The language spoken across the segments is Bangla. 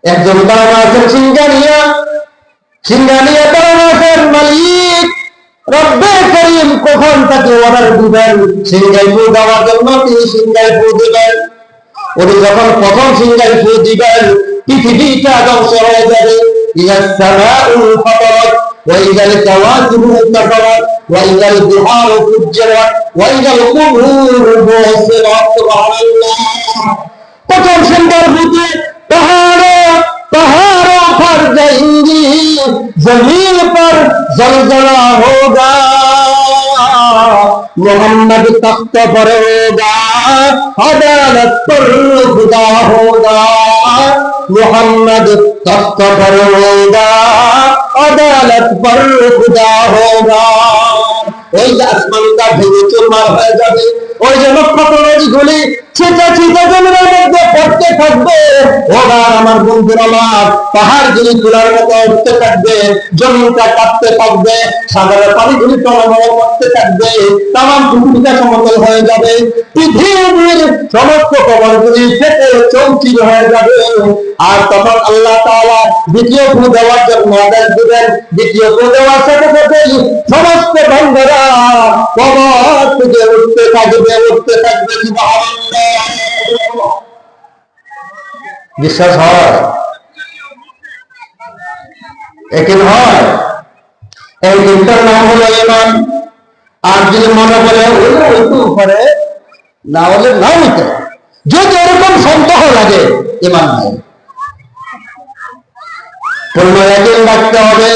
একজন তারা আছেন সিঙ্গানিয়া, সিঙ্গানিয়া তারা আছেন মালিক রব্বে করিম কখন তাকে অর্ডার দিবেন সিঙ্গাই ফু দেওয়ার জন্য, তিনি সিঙ্গাই ফু দিবেন। উনি যখন প্রথম সিঙ্গাই ফু দিবেন পৃথিবীটা ধ্বংস হয়ে যাবে। ইয়াস সামাউল ফাতারাত ওয়া ইযাল কাওয়াকিবু ইনতাসারাত ওয়া ইযাল বিহারু ফুজ্জিরাত ওয়া ইযাল কুবুরু বুসিরাত। সুবহানাল্লাহ। প্রথম সিঙ্গাই ফুতে पहाड़ों पर जाएंगी, जमीन पर जलजला होगा, मोहम्मद तख्त पर होगा, अदालत पर खुदा होगा, मोहम्मद तख्त पर होगा, अदालत पर खुदा होगा। ওই যে আসমানটা ভেঙে চুরমার হয়ে যাবে, ওই যে নক্ষত্ররাজি গুলি ছিটা ছিটা জমিনের মধ্যে পড়তে থাকবে। ওরা আমার বন্ধুরা আমার পাহাড়গুলি তুলার মতো উঠতে থাকবে, জমিনটা কাঁপতে থাকবে, সাগরের পানিগুলি টলমল করতে থাকবে, তামাম পৃথিবীটা সমতল হয়ে যাবে, পৃথিবীর সমস্ত কবরগুলি ফেটে চৌচির হয়ে যাবে। আর তখন আল্লাহ তাআলা দ্বিতীয় ফু দেওয়ার জন্য আদেশ দিবেন। দ্বিতীয় ফু দেওয়ার সাথে সাথেই সমস্ত বন্ধুরা কবর থেকে উঠতে থাকবে, উঠতে থাকবে। বিশ্বাস হয়? একিন হয়? এই দিনটার নাম হলো ঈমান। আর যদি মনে করে হইতে পারে, না হলে না হইতে, যদি এরকম সন্দেহ লাগে ঈমান নাই। পূর্ণ ইয়াকিন রাখতে হবে।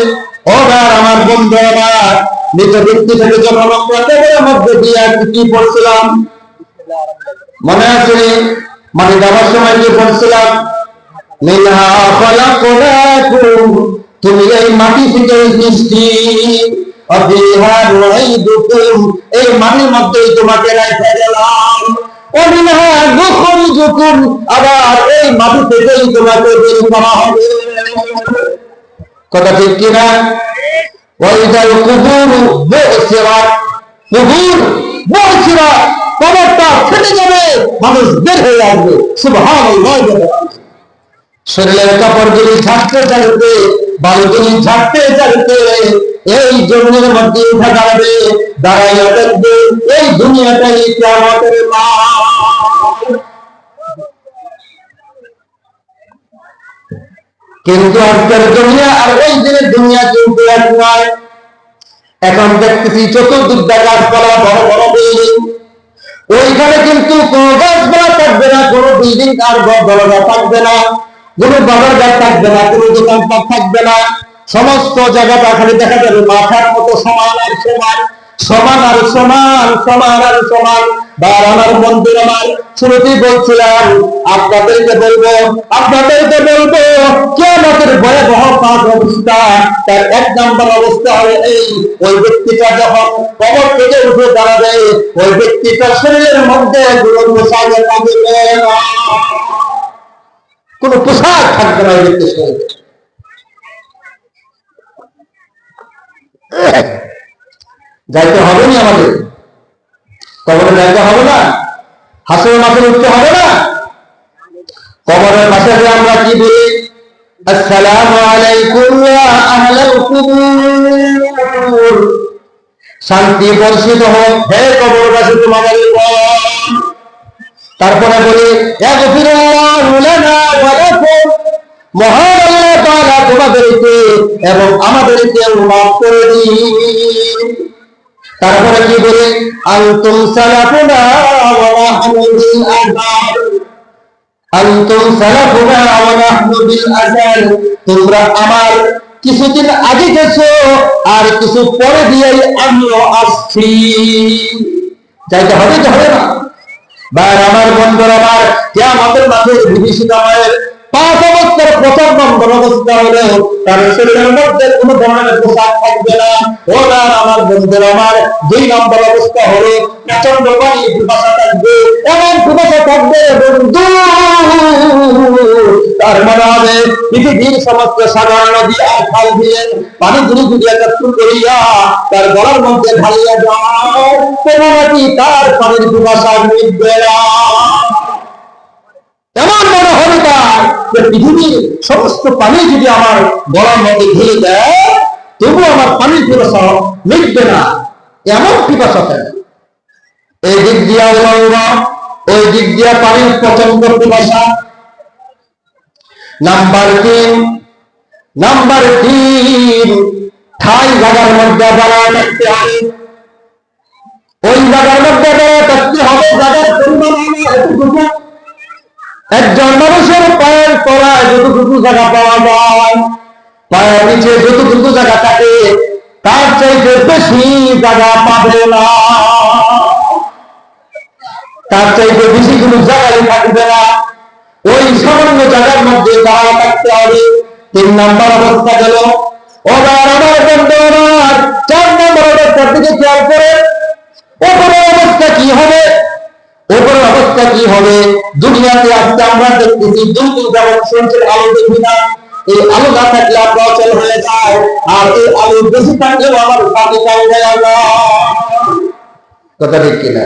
ও ভাই আমার বন্ধু আমার, নিজ ব্যক্তি থেকে যখন আমরা টেবিলের মধ্যে দিয়ে কি পড়ছিলাম মনে আছে? মানে যাওয়ার সময় কি পড়ছিলাম? মিনহা খলাকনাকুম, তুমি এই মাটি থেকে সৃষ্টি, অফিহা নুঈদুকুম, এই মাটির মধ্যেই তোমাকে রেখে গেলাম, ওমিনহা নুখরিজুকুম, আবার এই মাটি থেকেই তোমাকে বের করা হবে। কথা ঠিক কিনা? ওয়াইদাল কুবুর বুসিরাত, কুবুর বুসিরাত, কবরটা ফেটে যাবে, মানুষ বের হয়ে আসবে। সুবহানাল্লাহ। শরীরের কাপড়গুলি ঝাড়তে ঝাড়তে, বালুগুলি ঝাড়তে ঝাড়তে এই জমিনের মধ্যে উঠে দাঁড়াবে, দাঁড়াইয়া দেখবে এই দুনিয়াটাই কিয়ামতের মাঠ। কিন্তু আজকের দুনিয়া আর ওই দিনের দুনিয়া কিন্তু এক নয়। এখন দেখতেছি চতুর্দিক গাছপালা, বড় বড় বিল্ডিং, ওইখানে কিন্তু কোনো গাছপালা থাকবে না, কোনো বিল্ডিং আর দরজা থাকবে না, কোনো বাজারঘাট থাকবে না, কোনো দোকানপাট থাকবে না। সমস্ত জায়গাটা খালি দেখা যাবে মাথার মতো সমান আর সমান, সমান আর সমান, সমান আর সমান। বার আমার বন্ধুর আমার, শুরুতেই বলছিলাম আপনাদেরকে বলবো কিয়ামতের ভয়াবহ পাঁচ অবস্থা। তার এক নাম্বার অবস্থা হবে এই, ওই ব্যক্তিটা যখন কবর থেকে উঠে দাঁড়াবে, ওই ব্যক্তিটার শরীরের মধ্যে কোনো পোশাক থাকবে না, কোনো পোশাক থাকবে না ওই ব্যক্তির শরীরে। যাইতে হবে না, আমাদের কবরে যাইতে হবে না, হাসরের মাঠে উঠতে হবে না। কবরের পাশে আমরা কি বলি? আসসালামু আলাইকুম ইয়া আহলাল কুবুর, শান্তি বর্ষিত হোক হে কবরবাসী তোমাদের উপর। তারপরে বলি ইয়াগফিরুল্লাহু লানা ওয়া লাকুম, মহান আল্লাহ তাআলা তোমাদেরকে এবং আমাদেরকে মাফ করে দিন। তারপরে কি বলে? আনতুম সালাফুনা ওয়া নাহনু বিল আযার, আনতুম সালাফুনা ওয়া নাহনু বিল আযার, তোমরা আমার কিছুদিন আগে গেছো আর কিছু পরে দিয়েই আমিও আসছি। যাইতে হবে তো হবে না? বার আমার বন্ধুরা আমার, কিয়ামতের মাঠে বিভীষিকা মায়ের পাঁচ অবস্থার প্রথম নম্বর অবস্থা হলো তার শরীরের মধ্যে কোনো ধরনের পোশাক থাকবে না। ওরা আমার বন্ধুরা আমার, দুই নম্বর অবস্থা হলো প্রচন্ড পানি পিপাসা থাকবে, এমন পিপাসা থাকবে বন্ধু, তার মানে হবে পৃথিবীর সমস্ত সাগর নদী আর খাল দিয়ে পানিগুলি যদি একত্র করিয়া তার গলার মধ্যে ঢালিয়া যাও, কোনো নাকি তার পানির পিপাসা মিটবে না। এমন মনে হবে তার যে পৃথিবীর সমস্ত পানি যদি আমার গলার মধ্যে ঢেলে দেয় তবু আমার পানির পিপাসা মিটবে না, এমন পিপাসা থাকে। এই দিক দিয়া উলঙ্গ, ওই দিক দিয়া পানির প্রচন্ড পিপাসা। নাম্বার তিন, ঠাই জায়গার মধ্যে দাঁড়ায় থাকতে হবে। ওই জায়গার মধ্যে দাঁড়ায় থাকতে হবে জায়গার পরিমাণ এতটুকু। একজন মানুষের পায়ের তলায় যতটুকু জায়গা পাওয়া যায়, পায়ের নিচে যতটুকু জায়গা থাকে তার চাইতে বেশি জায়গা পাবে না, তার চাইতে বেশি কোনো জায়গায় থাকবে না। ওই সামান্য জায়গার মধ্যে দাঁড়ায় থাকতে হবে। 3 নাম্বার অবস্থা গেল। চার নম্বর অবস্থার দিকে খেয়াল করে ওপরের অবস্থা কি হবে? ওপরের অবস্থা কি হবে? দুনিয়াতে আজকে আমরা দেখতেছি দুর্নীতি যেমন সূর্যের আলো দেখি না, এই আলো না থাকলে আমরা অচল হয়ে যায়, আর এই আলো বেশি থাকলেও আমার সাথে পাওয়া যায় না। কথা ঠিক কিনা?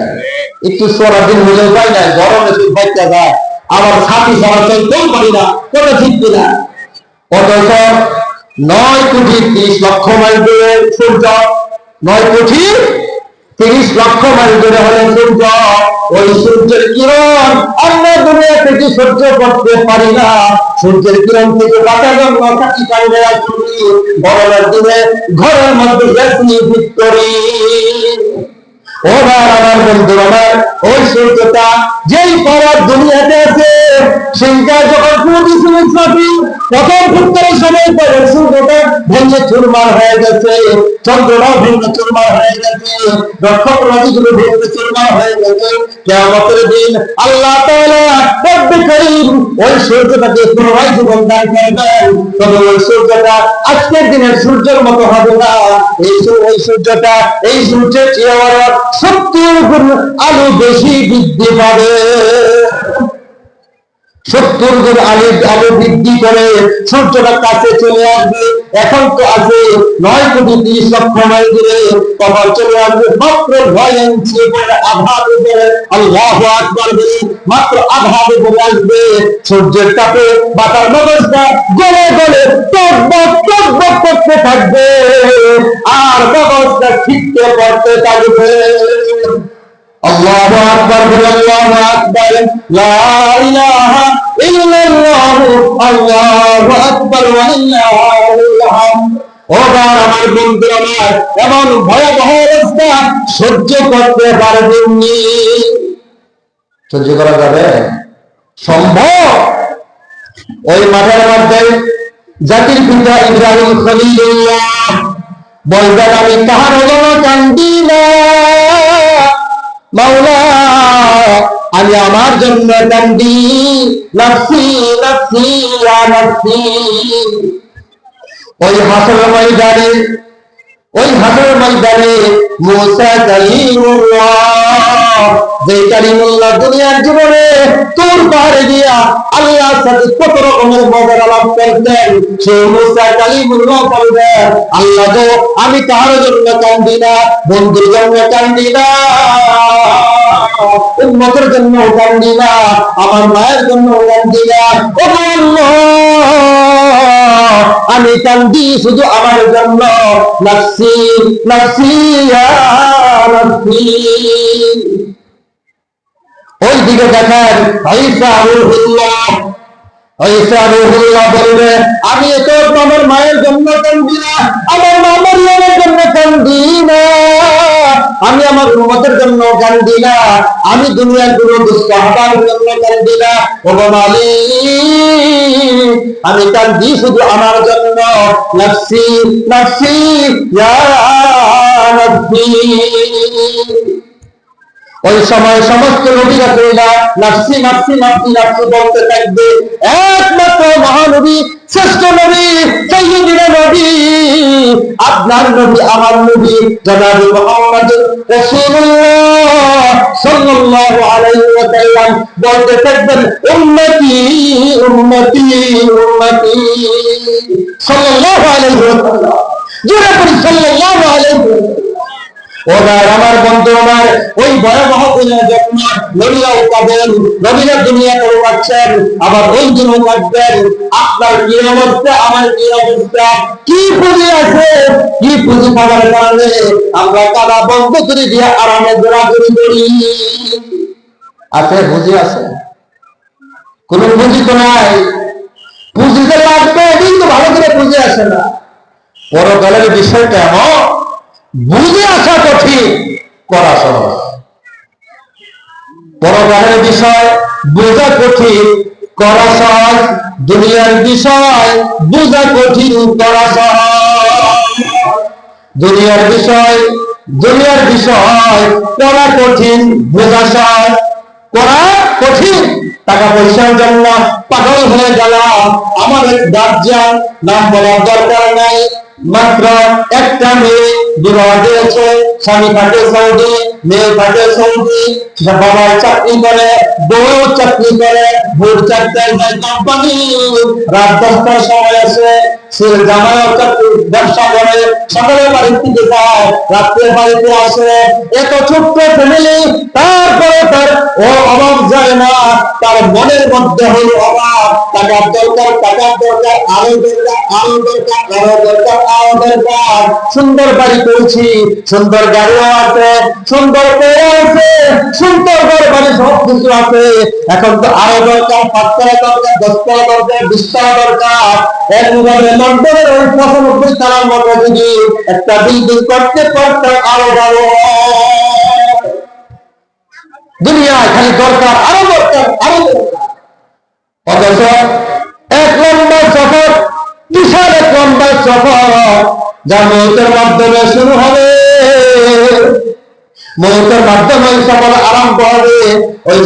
একটু সারাদিন হলেও পাই না, গরমে শুধু বাচ্চা যায়, আমার সাথী চলাচল কেউ পারি না। কথা ঠিক কিনা? অথচ 9 কোটি 30 লক্ষ মাইল দূরে সূর্য, 9 কোটি 30 লক্ষ মাইল দূরে হলে সূর্য। ওই সূর্যের কিরণ আমরা দুনিয়া থেকে সহ্য করতে পারি না। সূর্যের কিরণ থেকে বাঁচার জন্য থাকি কারণে গরমের দিনে ঘরের মধ্যে এসি ফিট করি। আমার বন্ধু আমার, ওই সূর্যটা যেই পাওয়ার দুনিয়াতে আছে সেইটা যখন প্রথম ফুটকারের সময় পরে সূর্যটা ভেঙে চুরমার হয়ে গেছে, চন্দ্রটাও ভেঙে চুরমার হয়ে গেছে, নক্ষত্রাদিগুলো ভেঙে চুরমার হয়ে গেছে। কিয়ামতের দিন আল্লাহ তাআলা রব্বুল কারীম ওই সূর্যটাকে পুনরায় জীবন দান করবেন। তবে ওই সূর্যটা আজকের দিনের সূর্যের মতো হবে না। ওই সূর্যটা এই সূর্যের চেয়ে 70 গুণ আলো বেশি বৃদ্ধি পাবে। 70 গুণ আলো বৃদ্ধি করে সূর্যটা কাছে চলে আসবে। এখন তো আছে 9 কোটি 30 লক্ষ মাইল দূরে, তখন চলে আসবে মাত্র 9 ইঞ্চি করে, আধাতে করে। আল্লাহু আকবার বলে মাত্র আধাতে করে আসবে। সূর্যের তাপে বাতার মগজটা গলে গলে টকবক টকবক করতে থাকবে, আর মগজটা ছিটকে পড়তে থাকবে। আল্লাহু আকবার বলে, আল্লাহু আকবার, লা ইলাহা ইল্লাল্লাহ, আল্লাহু আকবার, ওয়ালিল্লাহিল হামদ। আমার বন্ধু আমার, এমন ভয়াবহ অবস্থা সহ্য করতে পারবেননি। সহ্য করা যাবে? সম্ভব? ওই মাঠের মধ্যে জাতির পিতা ইব্রাহিম খলিলুল্লাহ বলবেন, আমি কাহার জন্য কান্দি না মাওলা, আমি আমার জন্য কান্দি, নাফসি নাফসি ইয়া নাফসি। ওই হাসরের ময়দানে মুসা কালিমুল্লাহ, যে কালিমুল্লাহ দুনিয়ার জীবনে তোর পাহাড়ে দিয়া আল্লাহর সাথে কত রকমের মজার আলাপ করতেন, সেই মুসা কালিমুল্লাহ বলবেন, আল্লাহ গো, আমি কারোর জন্য কান্দি না, বন্ধুর জন্য কান্দি না, উম্মতের জন্য কান্দি না, আমার মায়ের জন্য কান্দি না, ও আল্লাহ, আমি কান্দি শুধু আমার জন্য। নাফসি নাফসি ইয়া নাফসি। ওই দিকে দেখেন ঈসা রূহুল্লাহ বলবে, আমি তো আমার মায়ের জন্য কান্দি না, আমার মা মরিয়মের জন্য কান্দি না, আমি আমার উম্মতের জন্য কান্দি না, আমি দুনিয়ার কোনো দুঃসাহবার জন্য কান্দি না, ও মালিক, আমি কান্দি শুধু আমার জন্য। নাফসি নাফসি ইয়া নাফসি। ওই সময় সমস্ত নবী রাসূলরা নাফসি নাফসি নাফসি নাফসি বলতে থাকবে। একমাত্র মহানবী, শ্রেষ্ঠ নবী, সাইয়্যিদুল নবী, আপনার নবী, আমার নবী জনাবে মুহাম্মদ রাসূলুল্লাহ সাল্লাল্লাহু আলাইহি ওয়া সাল্লাম বলতে থাকবেন, উম্মতি উম্মতি উম্মতি সাল্লাল্লাহু আলাইহি ওয়া সাল্লাম। জোরে করে সাল্লাল্লাহু আলাইহি ওয়া সাল্লাম। ও ভাই আমার বন্ধু আমার, ওই ভয়াবহ দিনে যখন নবীরাও কাঁদেন, নবীরা দুনিয়া করে পাচ্ছেন, আবার ওই দিনও কাঁদবেন। আপনার কি অবস্থা, আমার কি অবস্থা, কি পুঁজি আছে, কি পুঁজি খাবার কারণে আমরা কাদা বন্ধ করে দিয়ে আরামে দৌড়াদৌড়ি করি? আছে পুঁজি আছে? কোন পুঁজি তো নাই। পুঁজি যে লাগবে কিন্তু ভালো করে পুঁজি আসে না। পরকালের বিষয়টা এমন, বুঝে আসা কঠিন, করা সহজ। পরকালের বিষয় বোঝা কঠিন, করা সহজ। দুনিয়ার বিষয় বোঝা কঠিন, করা সহজ। দুনিয়ার বিষয় করা কঠিন, বোঝা সহজ। করা কঠিন, টাকা পয়সার জন্য পাগল হয়ে গেলাম। আমার এক গার্জিয়ান, নাম বলার দরকার নাই, মাত্র একটা মেয়ে বিবাহ দিয়েছে, স্বামী থাকে সৌদি, মেয়ে থাকে সৌদি, বাবা চাকরি করে, বউ চাকরি করে, ভোর 4টায় যায় কোম্পানি, রাত 10টার সময় আসে। সে জামাইও চাকরি ব্যবসা করে, সকালে বাড়ি থেকে যায়, রাত্রে বাড়িতে আসে। এত ছোট্ট ফ্যামিলি, তারপরে তার ও অভাব যায় না, তার মনের মধ্যে হলো অভাব। টাকার দরকার, টাকার দরকার, আরো দরকার, আরো দরকার, আরো দরকার, আরো দরকার। সুন্দর বাড়ি করেছি, সুন্দর গাড়িও আছে, সুন্দর পেয়ে আছে, সুন্দর ঘর বাড়ি সব কিছু আছে। এখন তো আরো দরকার, 5 তলা দরকার, 10 তলা দরকার, 20 তলা দরকার। একভাবে লন্ডনের ওই 95 তলার মতো যদি একটা বিল্ডিং করতে পারতাম আরো ভালো। দুনিয়ায় খালি দরকার, আরো দরকার, আরো দরকার। অথচ এক লম্বা সফর, বিশাল এক লম্বা সফর, যা মৌতের মাধ্যমে শুরু হবে, মৌতের মাধ্যমে সফর আরম্ভ হবে। ওই